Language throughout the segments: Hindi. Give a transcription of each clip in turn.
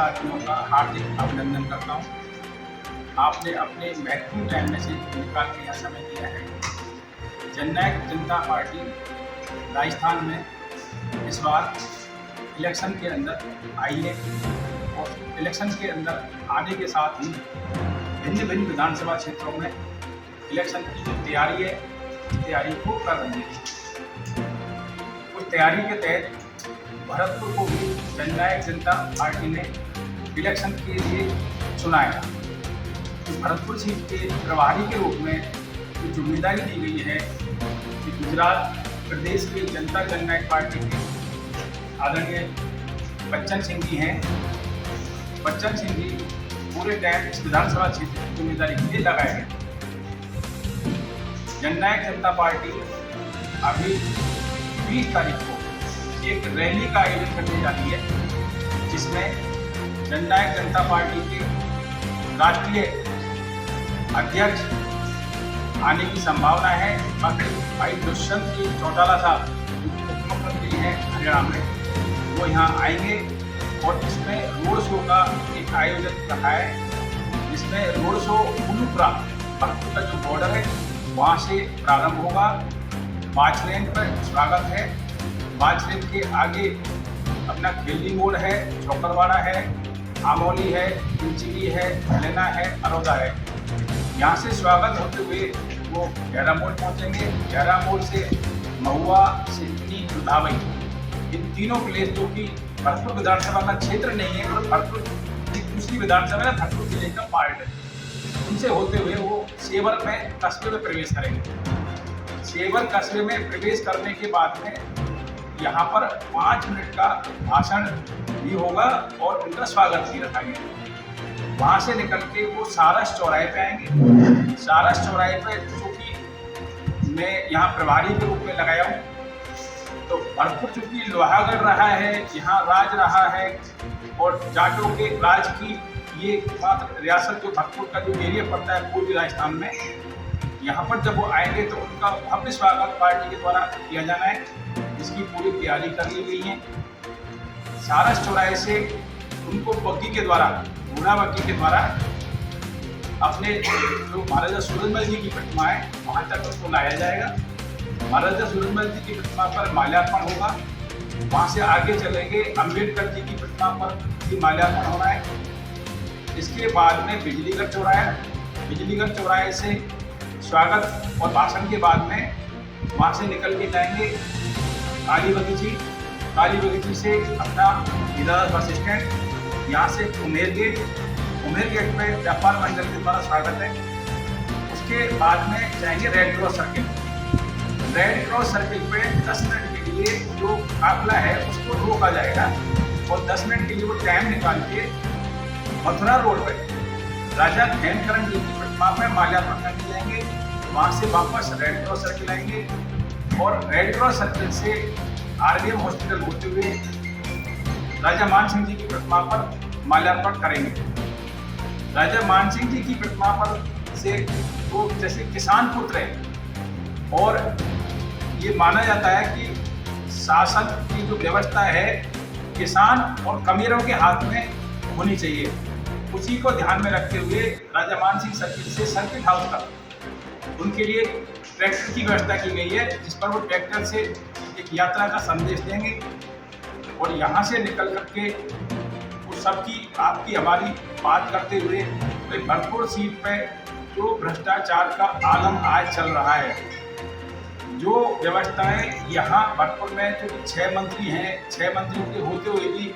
साथियों का हार्दिक अभिनंदन करता हूँ। आपने अपने महत्वपूर्ण टाइम में से निकाल के यहाँ समय दिया है। जननायक जनता पार्टी राजस्थान में इस बार इलेक्शन के अंदर आई है और इलेक्शन के अंदर आने के साथ ही भिन्न भिन्न विधानसभा क्षेत्रों में इलेक्शन की जो तैयारी है, तैयारी को कर रही है। उस तैयारी के तहत भरतपुर को भी जननायक जनता पार्टी ने इलेक्शन के लिए चुना है। तो भरतपुर सीट के प्रभारी के रूप में जो जिम्मेदारी दी गई है कि गुजरात प्रदेश के जनता जननायक पार्टी के आदरणीय बच्चन सिंह जी हैं। बच्चन सिंह जी पूरे टाइम इस विधानसभा क्षेत्र की जिम्मेदारी के लिए लगाए गए। जननायक जनता पार्टी अभी 20 तारीख को एक रैली का आयोजन करने जा रही है, जिसमें जननायक जनता पार्टी के राष्ट्रीय अध्यक्ष आने की संभावना है। भाई दुष्यंत जी चौटाला साहब उप मुख्यमंत्री हैं हरियाणा में, वो यहाँ आएंगे और इसमें रोड शो का एक आयोजन रखा है, जिसमें रोड शो उलूपरा भरतपुर का जो बॉर्डर है वहाँ से प्रारंभ होगा। बाजरेन पर स्वागत है। बाजरेन के आगे अपना खेली मोड़ है, चौकरवाड़ा है, आमोली है, चिंचिली है, लेना है, अरोदा है। यहाँ से स्वागत होते हुए वो गहरा मोड़ पहुँचेंगे। गहरा मोड़ से महुआ, सिंधी, दुधावई, इन तीनों प्लेस जो कि भरतपुर विधानसभा का क्षेत्र नहीं है और भरतपुर की दूसरी विधानसभा है, भरतपुर जिले का पार्ट है, उनसे होते हुए वो सेवर में कस्बे में प्रवेश करेंगे। सेवर कस्बे में प्रवेश करने के बाद में यहाँ पर 5 मिनट का भाषण भी होगा और उनका स्वागत भी रखा गया। वहाँ से निकल के वो सारस चौराहे पे आएंगे। सारस चौराहे पे जो कि मैं यहाँ प्रभारी के रूप में लगाया हूँ, तो भरतपुर चूँकि लोहागढ़ रहा है, यहाँ राज रहा है और जाटों के राज की ये मात्र रियासत जो भरतपुर का जो एरिया पड़ता है पूर्वी राजस्थान में, यहाँ पर जब वो आएंगे तो उनका भव्य स्वागत पार्टी के द्वारा किया जाना है, जिसकी पूरी तैयारी कर ली गई है। सारस चौराहे से उनको बग्गी के द्वारा, घोड़ा बग्गी के द्वारा अपने जो महाराजा सूरजमल जी की प्रतिमा है वहाँ तक उसको लाया जाएगा। महाराजा सूरजमल जी की प्रतिमा पर माल्यार्पण होगा। वहाँ से आगे चलेंगे, अम्बेडकर जी की प्रतिमा पर भी माल्यार्पण होना है। इसके बाद में बिजलीगढ़ चौराहा, बिजलीगढ़ चौराहे से स्वागत और भाषण के बाद में वहाँ से निकल के जाएंगे काली बगीची। काली बगीची से अपना हीरालाल बस स्टैंड, यहाँ से उमेर गेट पे व्यापार मंडल के द्वारा स्वागत है। उसके बाद में जाएंगे red cross circle. Red cross circle पे 10 मिनट के लिए जो काफिला है उसको रोका जाएगा और 10 मिनट के लिए वो टाइम निकाल के मथुरा रोड पर राजा धैनकरण जी की प्रतिमा पर माल्यार्पण करने जाएंगे। वहाँ से वापस रेड क्रॉस सर्किल आएंगे और रेड क्रॉस सर्किल से आरबीएम हॉस्पिटल होते हुए राजा मान सिंह जी की प्रतिमा पर माल्यार्पण करेंगे। राजा मान सिंह जी की प्रतिमा पर से वो जैसे किसान पुत्र है और ये माना जाता है कि शासन की जो व्यवस्था है किसान और कमीरों के हाथ में होनी चाहिए। उसी को ध्यान में रखते हुए राजा मान सिंह सर्किल से सर्किट हाउस तक उनके लिए ट्रैक्टर की व्यवस्था की गई है, जिस पर वो ट्रैक्टर से एक यात्रा का संदेश देंगे और यहाँ से निकल करके वो सबकी आपकी हमारी बात करते हुए तो भरतपुर सीट पे जो भ्रष्टाचार का आलम आज चल रहा है, जो व्यवस्थाएं यहाँ भरतपुर में जो 6 मंत्री हैं, 6 मंत्रियों के होते हुए भी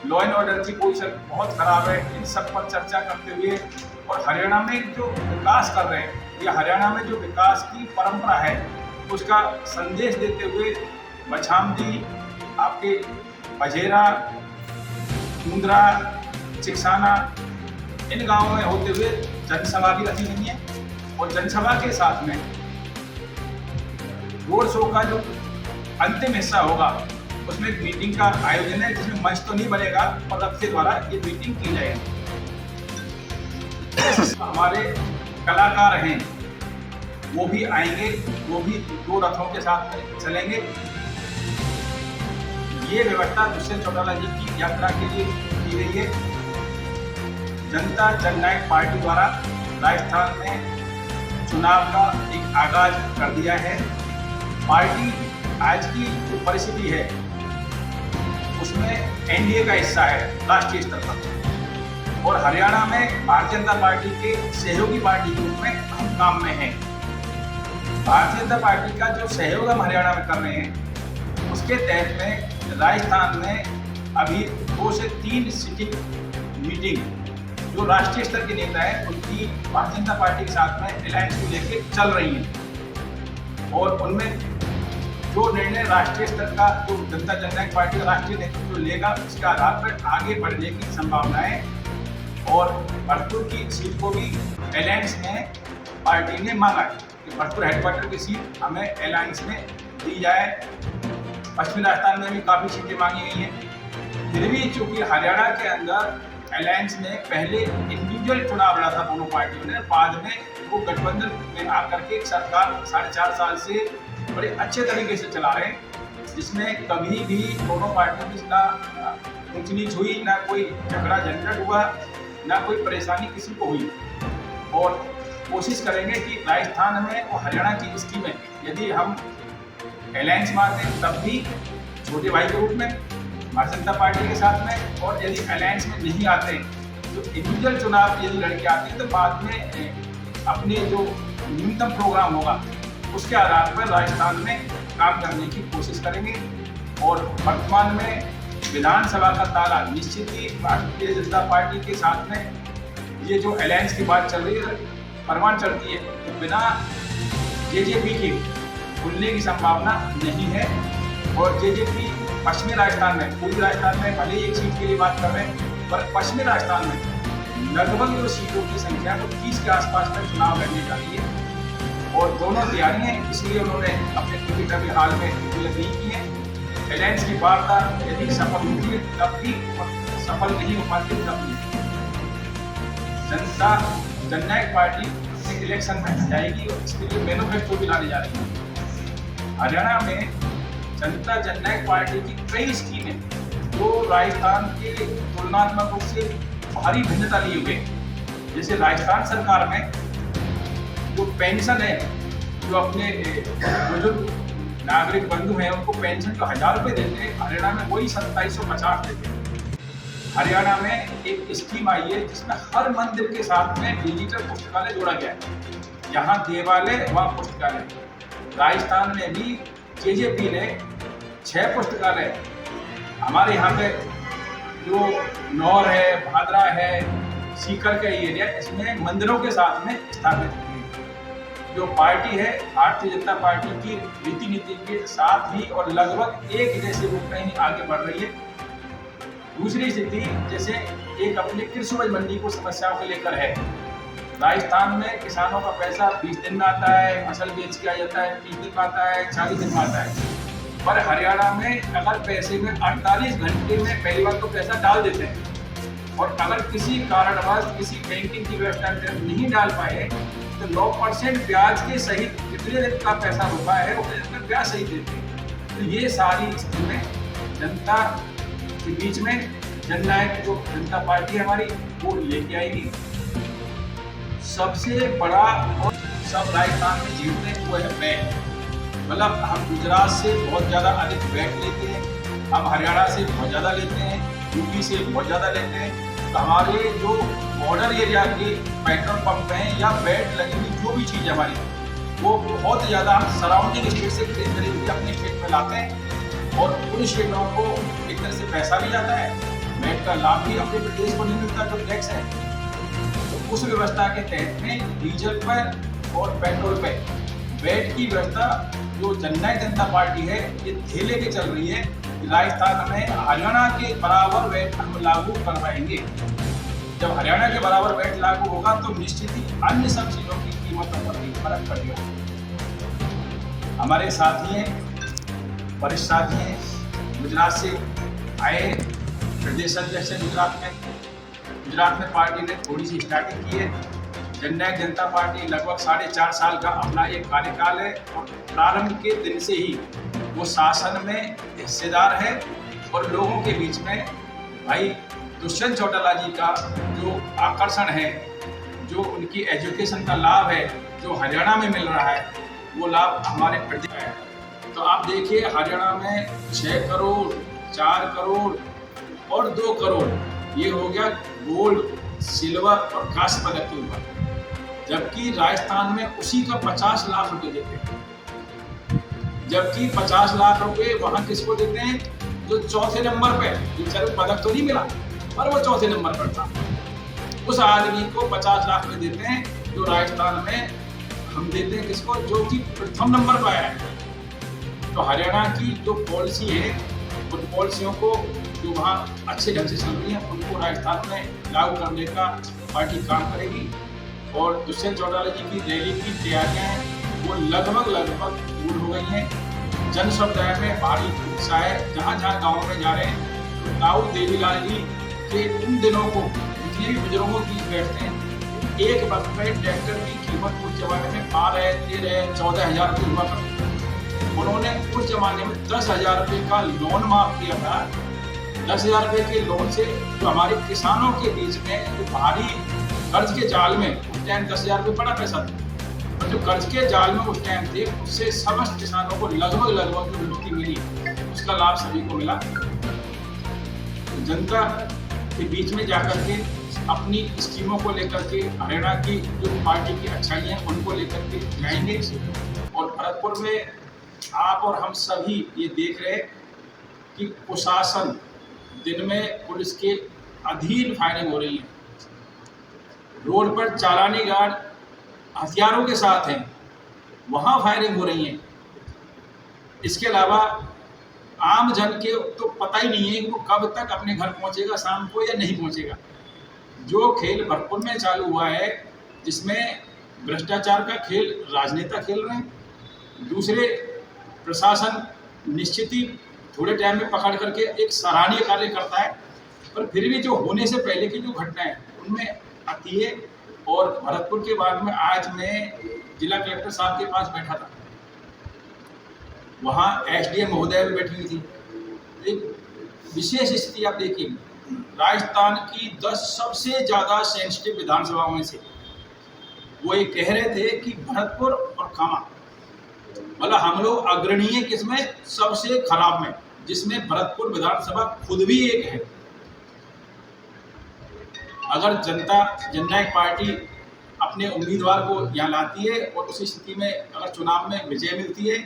लॉ एंड ऑर्डर की पोजीशन बहुत खराब है, इन सब पर चर्चा करते हुए और हरियाणा में जो विकास कर रहे हैं या हरियाणा में जो विकास की परंपरा है उसका संदेश देते हुए मछामदी, आपके बझेरा, मुंद्रा, चिकसाना, इन गांवों में होते हुए जनसभा भी रखी गई है और जनसभा के साथ में रोड शो का जो अंतिम हिस्सा होगा उसमें एक मीटिंग का आयोजन है, जिसमें मंच तो नहीं बनेगा और रथ के द्वारा ये मीटिंग की जाएगी। हमारे कलाकार हैं वो भी आएंगे, वो भी 2 रथों के साथ में चलेंगे। ये व्यवस्था दुष्यंत चौटाला जी की यात्रा के लिए की गई है जनता जननायक पार्टी द्वारा राजस्थान में चुनाव का एक आगाज कर दिया है। पार्टी आज की जो परिस्थिति है उसमें एनडीए का हिस्सा है राष्ट्रीय स्तर पर, और हरियाणा में भारतीय जनता पार्टी के सहयोगी पार्टी के रूप में हम काम में हैं। भारतीय जनता पार्टी का जो सहयोग हम हरियाणा में कर रहे हैं उसके तहत में राजस्थान में अभी 2 से 3 सिटिंग मीटिंग जो राष्ट्रीय स्तर के नेता हैं उनकी भारतीय जनता पार्टी के साथ में अलायंस को लेकर चल रही हैं, और उनमें जो निर्णय राष्ट्रीय स्तर का जो जनता जननायक पार्टी का राष्ट्रीय नेतृत्व लेगा उसके आधार पर आगे बढ़ने की संभावनाएं, और भरतपुर की सीट को भी अलायंस में पार्टी ने मांगा है कि भरतपुर हेडक्वार्टर की सीट हमें अलायंस में दी जाए। पश्चिमी राजस्थान में भी काफ़ी सीटें मांगी गई हैं। फिर भी चूंकि हरियाणा के अंदर अलायंस ने पहले इंडिविजुअल चुनाव लड़ा था दोनों पार्टियों ने, बाद में वो गठबंधन में आकर के सरकार 4.5 साल से बड़े अच्छे तरीके से चला रहे हैं, जिसमें कभी भी दोनों पार्टियों की ना ऊंच नीच हुई, ना कोई झगड़ा झंझट हुआ, ना कोई परेशानी किसी को हुई। और कोशिश करेंगे कि राजस्थान में और हरियाणा की स्कीमें यदि हम अलायंस मारते हैं तब भी छोटे भाई के रूप में भारतीय जनता पार्टी के साथ में, और यदि अलायंस में नहीं आते तो इंडिविजुअल चुनाव यदि लड़के आते हैं तो बाद में अपने जो न्यूनतम प्रोग्राम होगा उसके आधार पर राजस्थान में काम करने की कोशिश करेंगे। और वर्तमान में विधानसभा का ताला निश्चित ही भारतीय जनता पार्टी के साथ में ये जो अलायंस की बात चल रही है परवान चढ़ती है तो बिना जेजेपी के खुलने की संभावना नहीं है। और जेजेपी पश्चिमी राजस्थान में, पूर्वी राजस्थान में भले ही एक सीट के लिए बात कर रहे हैं, पर पश्चिमी राजस्थान में लगभग जो सीटों की संख्या वो 30 के आसपास में चुनाव लड़ने जा रही है, और दोनों तैयारी हैं, इसलिए उन्होंने अपने टिकट अभी हाल में क्लियर नहीं की है। अलायंस की वार्ता यदि सफल होती है तब भी, सफल नहीं हो पाती तब भी जनता जननायक पार्टी एक इलेक्शन में जाएगी, और इसके लिए मैनिफेस्टो भी लाने जा रही है। हरियाणा में जनता जननायक पार्टी की कई स्कीमें जो राजस्थान के तुलनात्मक रूप से भारी भिन्नता लिए हुए, जैसे राजस्थान सरकार में जो पेंशन है, जो अपने बुजुर्ग नागरिक बंधु हैं उनको पेंशन जो 1000 रुपये देते हैं, हरियाणा में वही 2750 देते हैं। हरियाणा में एक स्कीम आई है जिसमें हर मंदिर के साथ में डिजिटल पुस्तकालय जोड़ा गया है, जहाँ देवालय वहाँ पुस्तकालय। राजस्थान में भी जेजेपी ने 6 पुस्तकालय हमारे यहाँ पे जो नौर है, भादरा है, सीकर का एरिया, इसमें मंदिरों के साथ में स्थापित की है। जो पार्टी है भारतीय जनता पार्टी की रीति नीति के साथ ही और लगभग एक जैसे रूप में ही आगे बढ़ रही है। दूसरी स्थिति जैसे एक अपनी कृषि उपज मंडी को समस्याओं को लेकर है। राजस्थान में किसानों का पैसा 20 दिन में आता है, फसल बेच के आ जाता है, 30 दिन में आता है, 40 दिन में आता है। पर हरियाणा में अगर पैसे में 48 घंटे में पहली बार तो पैसा डाल देते हैं, और अगर किसी कारणवश किसी बैंकिंग की व्यवस्था नहीं डाल पाए तो 9% ब्याज के सहित कितने दिन का पैसा रुका है वो ब्याज सहित देते हैं। तो ये सारी स्कीमें जनता के बीच में जननायक जो जनता पार्टी हमारी वो लेके आएगी। सबसे बड़ा और सब राजस्थान में जीतने वो है वैट। मतलब हम गुजरात से बहुत ज़्यादा अधिक वैट लेते हैं, हम हरियाणा से बहुत ज़्यादा लेते हैं, यूपी से बहुत ज़्यादा लेते हैं। तो हमारे जो बॉर्डर एरिया के पेट्रोल पंप हैं या वैट लगी हुई जो भी चीज़ हमारी वो बहुत ज़्यादा हम सराउंडिंग स्टेट से खरीद के अपने स्टेट में लाते हैं, और उन स्टेटों को एक तरह से पैसा भी जाता है, वैट का लाभ भी अपने प्रदेश को नहीं मिलता जो टैक्स है। तो उस व्यवस्था के तहत में डीजल पर और पेट्रोल पर वैट की व्यवस्था जो जननायक जनता पार्टी है ये ठेले के चल रही है। राजस्थान में हरियाणा के बराबर वैट हम लागू करवाएंगे। जब हरियाणा के बराबर वैट लागू होगा तो निश्चित ही अन्य सब चीज़ों की कीमतों पर भी फर्क पड़ेगा। हमारे साथी हैं, वरिष्ठ साथी हैं, गुजरात से आए प्रदेश अध्यक्ष हैं गुजरात में पार्टी ने थोड़ी सी स्टार्टिंग की है। जननायक जनता पार्टी लगभग 4.5 साल का अपना एक कार्यकाल है, और प्रारंभ के दिन से ही वो शासन में हिस्सेदार है और लोगों के बीच में भाई दुष्यंत चौटाला जी का जो आकर्षण है, जो उनकी एजुकेशन का लाभ है, जो हरियाणा में मिल रहा है, वो लाभ हमारे प्रदेश में है। तो आप देखिए, हरियाणा में 6 करोड़, 4 करोड़ और 2 करोड़, ये हो गया गोल्ड, सिल्वर और कांस्य पदक के ऊपर, जबकि राजस्थान में उसी का 50 लाख रुपए देते हैं। जबकि 50 लाख रुपए वहां किसको देते हैं? जो चौथे नंबर पे, जो पदक तो नहीं मिला पर वो चौथे नंबर पर था, उस आदमी को 50 लाख रुपए देते हैं, जो राजस्थान में हम देते हैं किसको? जो कि प्रथम नंबर पर है। तो हरियाणा की जो पॉलिसी है, उन पॉलिसियों को जो वहाँ अच्छे ढंग से चल रही है, उनको राजस्थान में लागू करने का पार्टी काम करेगी। और दुष्यंत चौटाला जी की रैली की तैयारियां हैं, वो लगभग पूर्ण हो गई हैं। जन समुदाय में भारी उत्साह है। जहाँ जहाँ गाँव में जा रहे हैं, तो ताऊ देवीलाल जी के उन दिनों को जितने भी बुजुर्गों की बैठते हैं, एक वक्त में ट्रैक्टर की कीमत उस जमाने में 12, 13, 14,000 रुपये हुआ करती। उन्होंने उस जमाने में 10,000 रुपये का लोन माफ किया था। 10,000 रुपये के लोन से जो हमारे किसानों के बीच में जो भारी कर्ज के जाल में, उस टाइम 10,000 रुपये बड़ा पैसा था, और जो कर्ज के जाल में उस टाइम थे, उससे समस्त किसानों को लगभग जो मुक्ति मिली, उसका लाभ सभी को मिला। जनता के बीच में जाकर के अपनी स्कीमों को लेकर के, हरियाणा की जो पार्टी की अच्छाइयाँ हैं उनको लेकर के जाएंगे। और भरतपुर में आप और हम सभी ये देख रहे हैं कि प्रशासन दिन में पुलिस के अधीन फायरिंग हो रही है। रोड पर चालानी गार्ड हथियारों के साथ हैं, वहाँ फायरिंग हो रही है। इसके अलावा आम जन के तो पता ही नहीं है कि वो कब तक अपने घर पहुँचेगा शाम को या नहीं पहुँचेगा। जो खेल भरतपुर में चालू हुआ है, जिसमें भ्रष्टाचार का खेल राजनेता खेल रहे हैं, दूसरे प्रशासन निश्चित ही थोड़े टाइम में पकड़ करके एक सराहनीय कार्य करता है, पर फिर भी जो होने से पहले की जो घटनाएं उनमें आती है। और भरतपुर के बाद में आज मैं जिला कलेक्टर साहब के पास बैठा था, वहाँ एसडीएम महोदय भी बैठी हुई थी। एक विशेष स्थिति आप देखिए, राजस्थान की 10 सबसे ज़्यादा सेंसिटिव विधानसभाओं में से वो ये कह रहे थे कि भरतपुर और कामा, मतलब हम लोग अग्रणीय किसमें? सबसे खराब में, जिसमें भरतपुर विधानसभा खुद भी एक है। अगर जनता जननायक पार्टी अपने उम्मीदवार को यहाँ लाती है और उस स्थिति में अगर चुनाव में विजय मिलती है,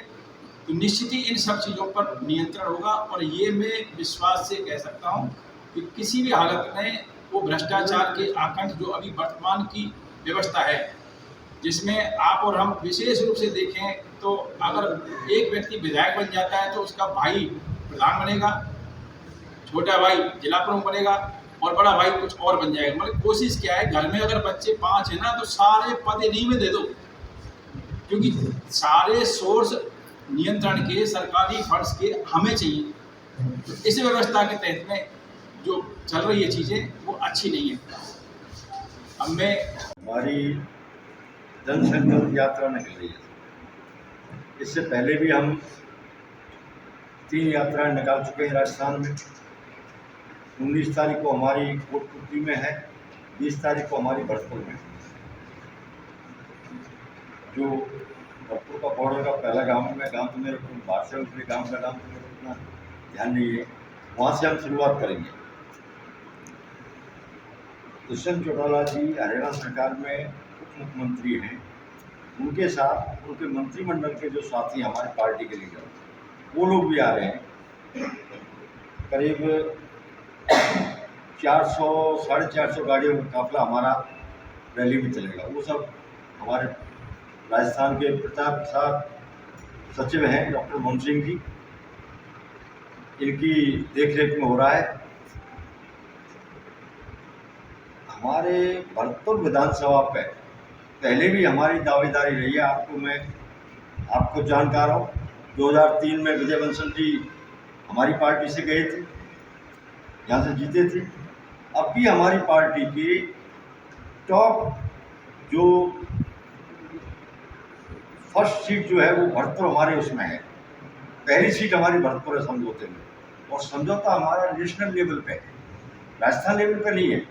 तो निश्चित ही इन सब चीज़ों पर नियंत्रण होगा। और ये मैं विश्वास से कह सकता हूँ कि किसी भी हालत में वो भ्रष्टाचार के आकंठ जो अभी वर्तमान की व्यवस्था है, जिसमें आप और हम विशेष रूप से देखें तो अगर एक व्यक्ति विधायक बन जाता है तो उसका भाई प्रधान बनेगा, छोटा भाई जिला प्रमुख बनेगा और बड़ा भाई कुछ और बन जाएगा। मतलब कोशिश क्या है, घर में अगर बच्चे 5 हैं ना, तो सारे पद इन्हीं में दे दो, क्योंकि सारे सोर्स नियंत्रण के, सरकारी फंड्स के हमें चाहिए। तो इस व्यवस्था के तहत में जो चल रही है चीज़ें वो अच्छी नहीं है। अब मैं हमारी जनसंकल्प यात्रा निकल रही है। इससे पहले भी हम 3 यात्राएं निकाल चुके हैं राजस्थान में। 19 तारीख को हमारी कोटपुतली में है, 20 तारीख को हमारी भरतपुर में। जो भरतपुर का बॉर्डर का पहला गांव है, गांव तो मेरे को बाहर से उसमें गांव का नाम तो मेरे को उतना ध्यान नहीं है, वहाँ से हम शुरुआत करेंगे। दुष्यंत चौटाला जी हरियाणा सरकार में उप मुख्यमंत्री हैं। उनके साथ उनके मंत्रिमंडल के जो साथी हमारे पार्टी के लीडर, वो लोग भी आ रहे हैं। करीब 400 साढ़े 400 गाड़ियों का काफिला हमारा रैली में चलेगा। वो सब हमारे राजस्थान के प्रचार प्रसार सचिव हैं डॉक्टर मोहन सिंह जी, इनकी देखरेख में हो रहा है। हमारे भरतपुर विधानसभा पे पहले भी हमारी दावेदारी रही है। आपको जानकार हो, 2003 में विजय बंसल जी हमारी पार्टी से गए थे, यहाँ से जीते थे। अब भी हमारी पार्टी की टॉप जो फर्स्ट सीट जो है वो भरतपुर हमारे उसमें है। पहली सीट हमारी भरतपुर है समझौते में, और समझौता हमारा नेशनल लेवल पे है। राजस्थान लेवल पे नहीं है।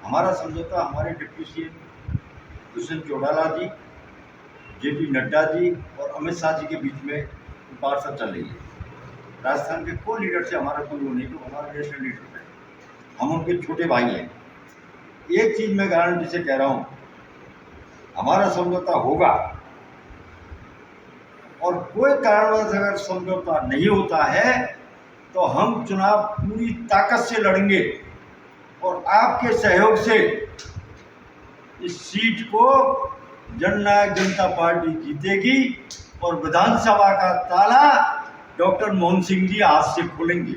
हमारा समझौता हमारे डिप्टी सीएम दुष्यंत चौटाला जी, जेपी नड्डा जी और अमित शाह जी के बीच में वार्ता चल रही है। राजस्थान के कोई लीडर से हमारा कोई वो नहीं, तो हमारा नेशनल लीडर है, हम उनके छोटे भाई हैं। एक चीज़ मैं गारंटी से कह रहा हूँ, हमारा समझौता होगा, और कोई कारणवश अगर समझौता नहीं होता है तो हम चुनाव पूरी ताकत से लड़ेंगे और आपके सहयोग से इस सीट को जननायक जनता पार्टी जीतेगी और विधानसभा का ताला डॉक्टर मोहन सिंह जी आज से खोलेंगे।